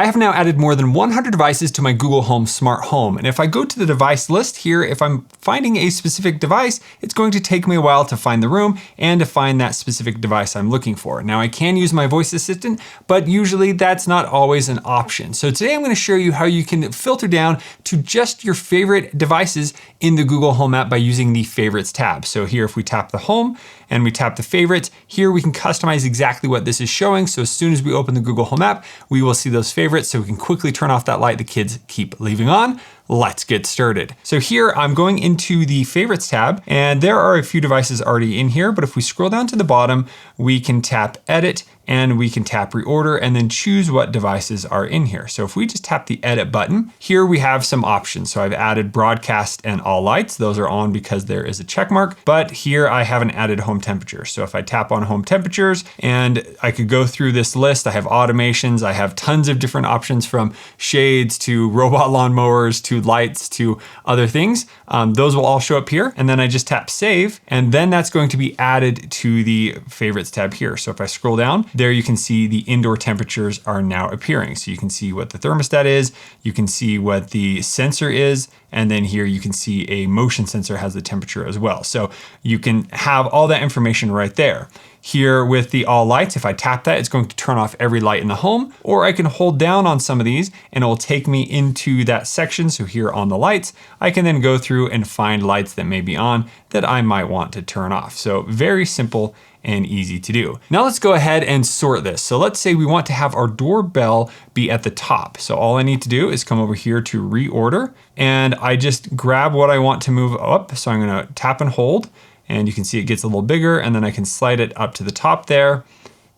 I have now added more than 100 devices to my Google Home smart home. And if I go to the device list here, if I'm finding a specific device, it's going to take me a while to find the room and to find that specific device I'm looking for. Now I can use my voice assistant, but usually that's not always an option. So today I'm going to show you how you can filter down to just your favorite devices in the Google Home app by using the Favorites tab. So here, if we tap the Home and we tap the Favorites, here we can customize exactly what this is showing. So as soon as we open the Google Home app, we will see those favorites, so we can quickly turn off that light the kids keep leaving on. Let's get started. So here I'm going into the Favorites tab, and there are a few devices already in here, but if we scroll down to the bottom, we can tap Edit and we can tap Reorder and then choose what devices are in here. So if we just tap the Edit button, here we have some options. So I've added Broadcast and All Lights. Those are on because there is a check mark, but here I haven't added Home Temperature. So if I tap on Home Temperatures, and I could go through this list, I have automations, I have tons of different options from shades to robot lawnmowers to lights to other things. Those will all show up here, and then I just tap Save, and then that's going to be added to the Favorites tab here. So if I scroll down, there you can see the indoor temperatures are now appearing. So you can see what the thermostat is, you can see what the sensor is, and then here you can see a motion sensor has the temperature as well. So you can have all that information right there. Here with the All Lights, if I tap that, it's going to turn off every light in the home, or I can hold down on some of these and it will take me into that section. So here on the lights, I can then go through and find lights that may be on that I might want to turn off. So very simple and easy to do. Now let's go ahead and sort this. So let's say we want to have our doorbell be at the top. So all I need to do is come over here to Reorder, and I just grab what I want to move up. So I'm gonna tap and hold, and you can see it gets a little bigger, and then I can slide it up to the top there,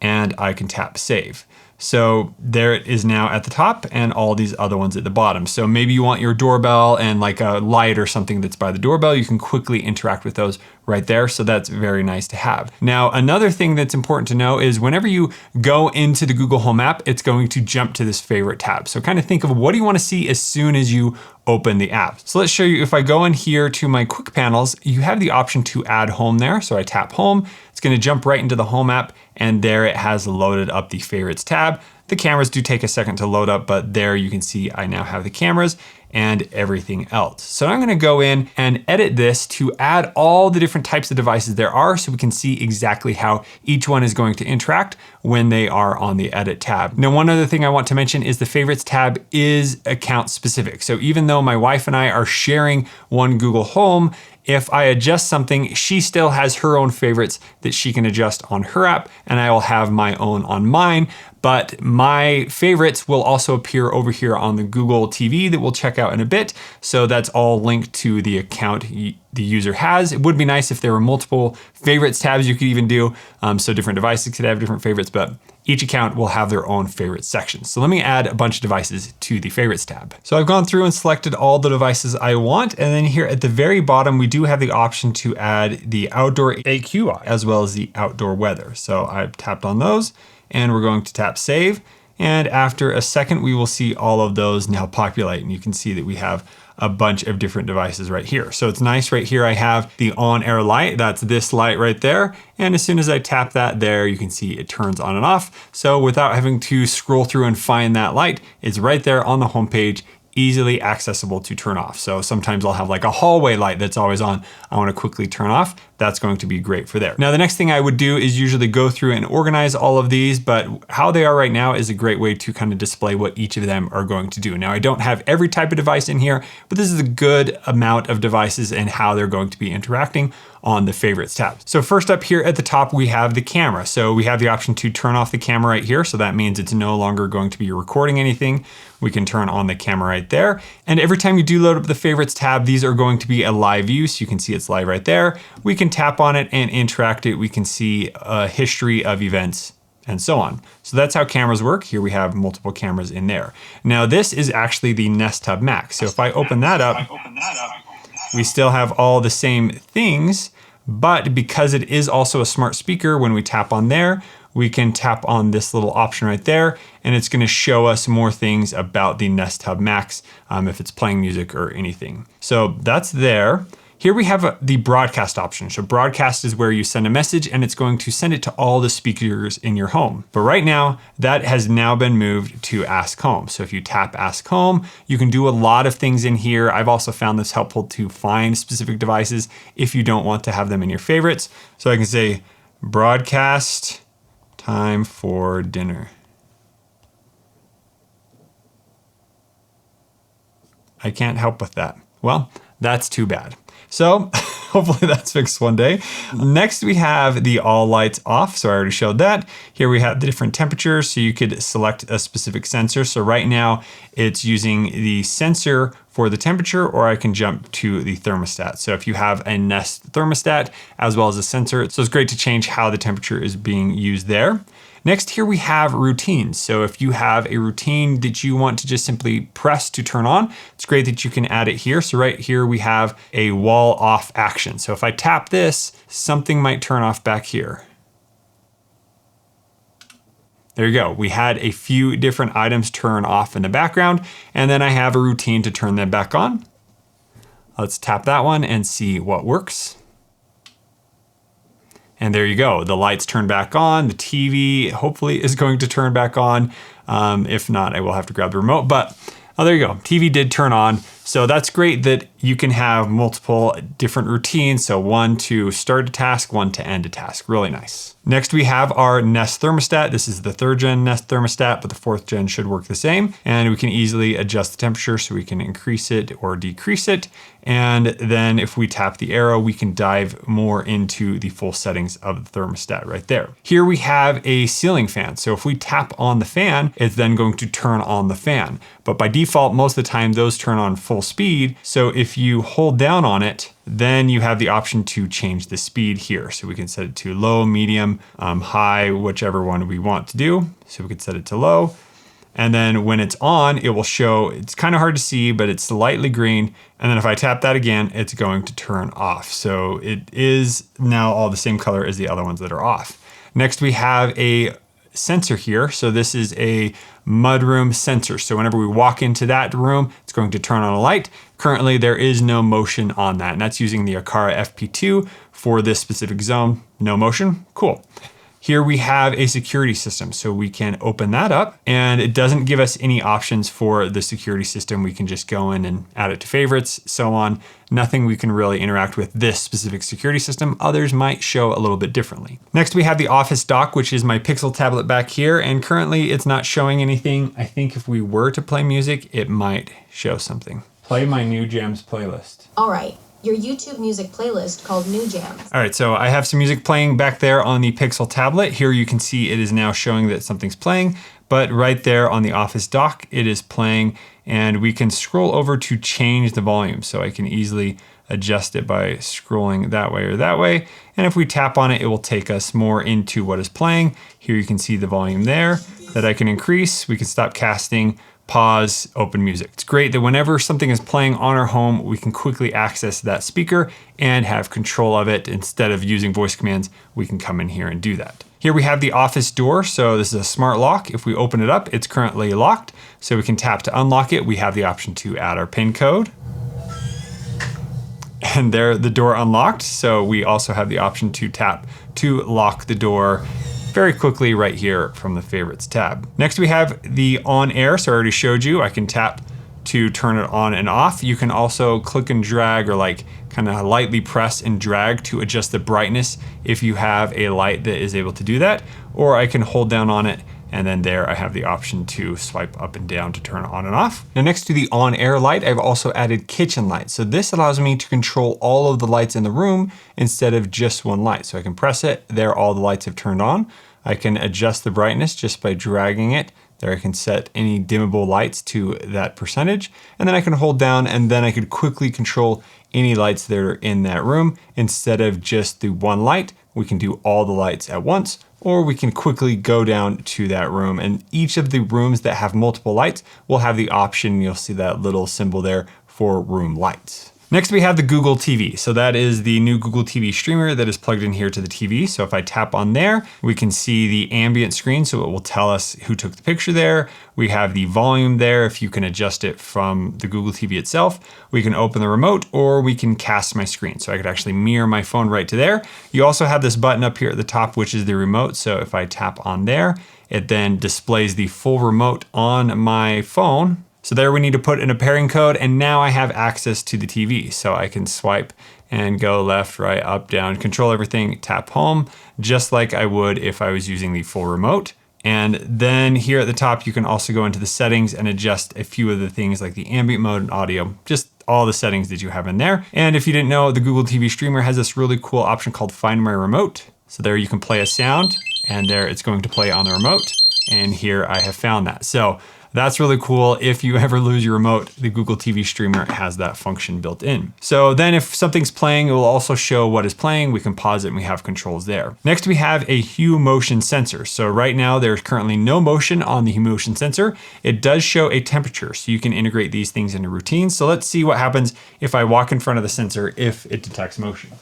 and I can tap Save. So there it is now at the top, and all these other ones at the bottom. So maybe you want your doorbell and like a light or something that's by the doorbell, you can quickly interact with those right there. So that's very nice to have. Now, another thing that's important to know is whenever you go into the Google Home app, it's going to jump to this Favorite tab. So kind of think of what do you want to see as soon as you open the app. So let's show you, if I go in here to my quick panels, you have the option to add home there. So I tap Home, it's going to jump right into the Home app, and there it has loaded up the Favorites tab. The cameras do take a second to load up, but there you can see I now have the cameras and everything else. So I'm gonna go in and edit this to add all the different types of devices there are, so we can see exactly how each one is going to interact when they are on the Edit tab. Now, one other thing I want to mention is the Favorites tab is account specific. So even though my wife and I are sharing one Google Home, if I adjust something, she still has her own favorites that she can adjust on her app, and I will have my own on mine. But my favorites will also appear over here on the Google TV that we'll check out in a bit. So that's all linked to the account the user has. It would be nice if there were multiple favorites tabs you could even do. So different devices could have different favorites, but each account will have their own favorite section. So let me add a bunch of devices to the Favorites tab. So I've gone through and selected all the devices I want. And then here at the very bottom, we do have the option to add the outdoor AQI as well as the outdoor weather. So I've tapped on those, and we're going to tap Save. And after a second, we will see all of those now populate. And you can see that we have a bunch of different devices right here. So it's nice right here. I have the on-air light. That's this light right there. And as soon as I tap that there, you can see it turns on and off. So without having to scroll through and find that light, it's right there on the homepage, easily accessible to turn off. So sometimes I'll have like a hallway light that's always on. I want to quickly turn off. That's going to be great for there. Now, the next thing I would do is usually go through and organize all of these, but how they are right now is a great way to kind of display what each of them are going to do. Now, I don't have every type of device in here, but this is a good amount of devices and how they're going to be interacting on the Favorites tab. So first up here at the top, we have the camera. So we have the option to turn off the camera right here. So that means it's no longer going to be recording anything. We can turn on the camera right there. And every time you do load up the Favorites tab, these are going to be a live view. So you can see it's live right there. We can tap on it and interact it. We can see a history of events and so on. So that's how cameras work. Here we have multiple cameras in there. Now this is actually the Nest Hub Max. So if I open that up, we still have all the same things, but because it is also a smart speaker, when we tap on there, we can tap on this little option right there, and it's going to show us more things about the Nest Hub Max if it's playing music or anything. So that's there. Here we have the broadcast option. So broadcast is where you send a message and it's going to send it to all the speakers in your home. But right now, that has now been moved to Ask Home. So if you tap Ask Home, you can do a lot of things in here. I've also found this helpful to find specific devices if you don't want to have them in your favorites. So I can say, broadcast, time for dinner. I can't help with that. Well, that's too bad. So hopefully that's fixed one day. Next, we have the all lights off. So I already showed that. Here we have the different temperatures. So you could select a specific sensor. So right now it's using the sensor for the temperature, or I can jump to the thermostat. So if you have a Nest thermostat as well as a sensor, so it's great to change how the temperature is being used there. Next, here we have routines. So if you have a routine that you want to just simply press to turn on, it's great that you can add it here. So right here we have a wall off action. So if I tap this, something might turn off back here. There you go. We had a few different items turn off in the background, and then I have a routine to turn them back on. Let's tap that one and see what works. And there you go. The lights turn back on. The TV hopefully is going to turn back on. If not, I will have to grab the remote, but there you go. TV did turn on. So that's great that you can have multiple different routines. So one to start a task, one to end a task. Really nice. Next, we have our Nest thermostat. This is the 3rd gen Nest thermostat, but the 4th gen should work the same. And we can easily adjust the temperature so we can increase it or decrease it. And then if we tap the arrow, we can dive more into the full settings of the thermostat right there. Here we have a ceiling fan. So if we tap on the fan, it's then going to turn on the fan. But by default, most of the time those turn on full speed. So if you hold down on it, then you have the option to change the speed here. So we can set it to low, medium, high, whichever one we want to do. So we could set it to low. And then when it's on, it will show, it's kind of hard to see, but it's slightly green. And then if I tap that again, it's going to turn off. So it is now all the same color as the other ones that are off. Next, we have a sensor here. So this is a mudroom sensor. So whenever we walk into that room, it's going to turn on a light. Currently, there is no motion on that, and that's using the Aqara FP2 for this specific zone. No motion, cool. Here we have a security system, so we can open that up, and it doesn't give us any options for the security system. We can just go in and add it to favorites, so on. Nothing we can really interact with this specific security system. Others might show a little bit differently. Next, we have the Office Dock, which is my Pixel tablet back here, and currently it's not showing anything. I think if we were to play music, it might show something. Play my New Jams playlist. All right. Your YouTube music playlist called New Jams. All right, so I have some music playing back there on the Pixel tablet. Here you can see it is now showing that something's playing, but right there on the Office Dock, it is playing, and we can scroll over to change the volume. So I can easily adjust it by scrolling that way or that way. And if we tap on it, it will take us more into what is playing. Here you can see the volume there that I can increase. We can stop casting, pause, open music. It's great that whenever something is playing on our home, we can quickly access that speaker and have control of it. Instead of using voice commands, we can come in here and do that. Here we have the office door. So this is a smart lock. If we open it up, it's currently locked. So we can tap to unlock it. We have the option to add our PIN code. And there, the door unlocked. So we also have the option to tap to lock the door very quickly right here from the favorites tab. Next we have the on air. So I already showed you, I can tap to turn it on and off. You can also click and drag or like kind of lightly press and drag to adjust the brightness if you have a light that is able to do that. Or I can hold down on it, and then there I have the option to swipe up and down to turn it on and off. Now next to the on air light, I've also added kitchen light. So this allows me to control all of the lights in the room instead of just one light. So I can press it, there all the lights have turned on. I can adjust the brightness just by dragging it. There I can set any dimmable lights to that percentage, and then I can hold down, and then I could quickly control any lights that are in that room. Instead of just the one light, we can do all the lights at once, or we can quickly go down to that room. And each of the rooms that have multiple lights will have the option, you'll see that little symbol there, for room lights. Next, we have the Google TV. So that is the new Google TV streamer that is plugged in here to the TV. So if I tap on there, we can see the ambient screen. So it will tell us who took the picture there. We have the volume there if you can adjust it from the Google TV itself. We can open the remote or we can cast my screen. So I could actually mirror my phone right to there. You also have this button up here at the top, which is the remote. So if I tap on there, it then displays the full remote on my phone. So there we need to put in a pairing code, and now I have access to the TV. So I can swipe and go left, right, up, down, control everything, tap home, just like I would if I was using the full remote. And then here at the top, you can also go into the settings and adjust a few of the things like the ambient mode and audio, just all the settings that you have in there. And if you didn't know, the Google TV streamer has this really cool option called Find My Remote. So there you can play a sound, and there it's going to play on the remote. And here I have found that. So that's really cool. If you ever lose your remote, the Google TV streamer has that function built in. So then if something's playing, it will also show what is playing. We can pause it and we have controls there. Next, we have a Hue motion sensor. So right now there's currently no motion on the Hue motion sensor. It does show a temperature, so you can integrate these things into routines. So let's see what happens if I walk in front of the sensor if it detects motion.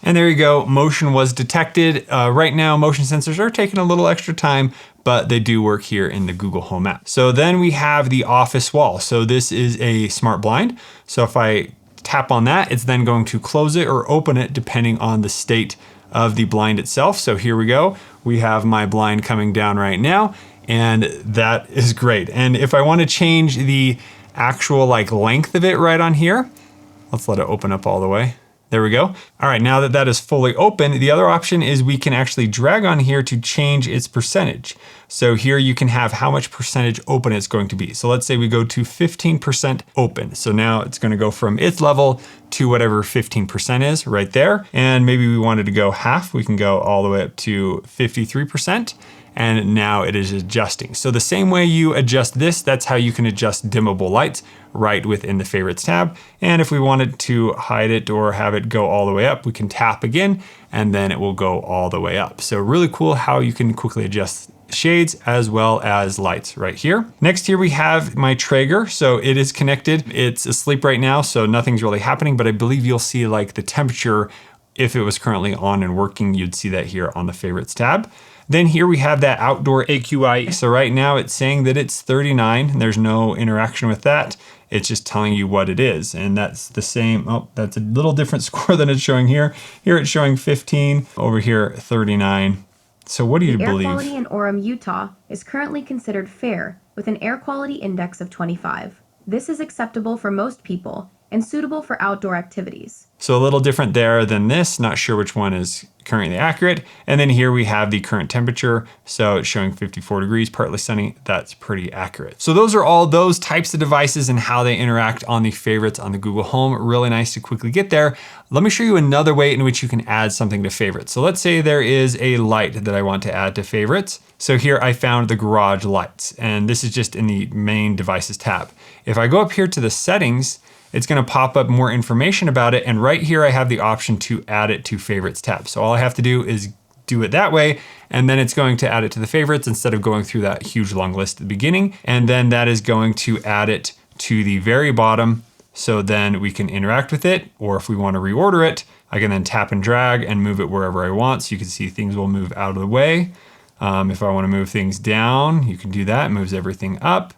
And there you go, motion was detected. Right now, motion sensors are taking a little extra time, but they do work here in the Google Home app. So then we have the office wall. So this is a smart blind. So if I tap on that, it's then going to close it or open it depending on the state of the blind itself. So here we go. We have my blind coming down right now, and that is great. And if I want to change the actual length of it right on here, let's let it open up all the way. There we go. All right, now that that is fully open, the other option is we can actually drag on here to change its percentage. So here you can have how much percentage open it's going to be. So let's say we go to 15% open. So now it's going to go from its level to whatever 15% is right there. And maybe we wanted to go half. We can go all the way up to 53%. And now it is adjusting. So the same way you adjust this, that's how you can adjust dimmable lights right within the favorites tab. And if we wanted to hide it or have it go all the way up, we can tap again, and then it will go all the way up. So really cool how you can quickly adjust shades as well as lights right here. Next here we have my Traeger. So it is connected. It's asleep right now, so nothing's really happening, but I believe you'll see the temperature. If it was currently on and working, you'd see that here on the favorites tab. Then here we have that outdoor AQI. So right now it's saying that it's 39 and there's no interaction with that. It's just telling you what it is. And that's the same. Oh, that's a little different score than it's showing here. Here it's showing 15, over here 39. So what do you believe? Air quality in Orem, Utah is currently considered fair with an air quality index of 25. This is acceptable for most people and suitable for outdoor activities. So a little different there than this, not sure which one is currently accurate. And then here we have the current temperature. So it's showing 54 degrees, partly sunny. That's pretty accurate. So those are all those types of devices and how they interact on the favorites on the Google Home. Really nice to quickly get there. Let me show you another way in which you can add something to favorites. So let's say there is a light that I want to add to favorites. So here I found the garage lights, and this is just in the main devices tab. If I go up here to the settings, it's going to pop up more information about it. And right here, I have the option to add it to favorites tab. So all I have to do is do it that way. And then it's going to add it to the favorites instead of going through that huge long list at the beginning. And then that is going to add it to the very bottom. So then we can interact with it. Or if we want to reorder it, I can then tap and drag and move it wherever I want. So you can see things will move out of the way. If I want to move things down, you can do that. It moves everything up.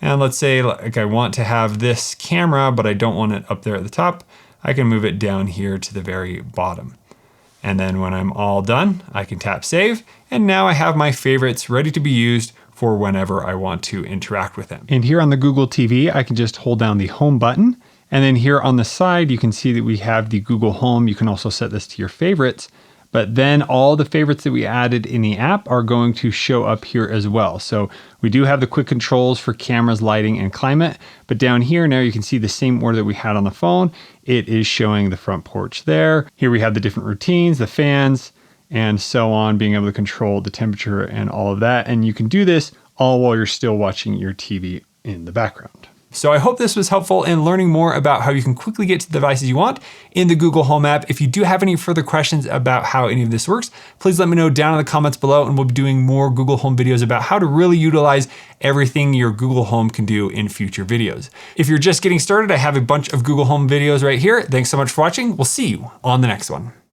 And let's say I want to have this camera, but I don't want it up there at the top. I can move it down here to the very bottom. And then when I'm all done, I can tap save. And now I have my favorites ready to be used for whenever I want to interact with them. And here on the Google TV, I can just hold down the home button. And then here on the side, you can see that we have the Google Home. You can also set this to your favorites. But then all the favorites that we added in the app are going to show up here as well. So we do have the quick controls for cameras, lighting, and climate. But down here now you can see the same order that we had on the phone. It is showing the front porch there. Here we have the different routines, the fans, and so on, being able to control the temperature and all of that. And you can do this all while you're still watching your TV in the background. So I hope this was helpful in learning more about how you can quickly get to the devices you want in the Google Home app. If you do have any further questions about how any of this works, please let me know down in the comments below, and we'll be doing more Google Home videos about how to really utilize everything your Google Home can do in future videos. If you're just getting started, I have a bunch of Google Home videos right here. Thanks so much for watching. We'll see you on the next one.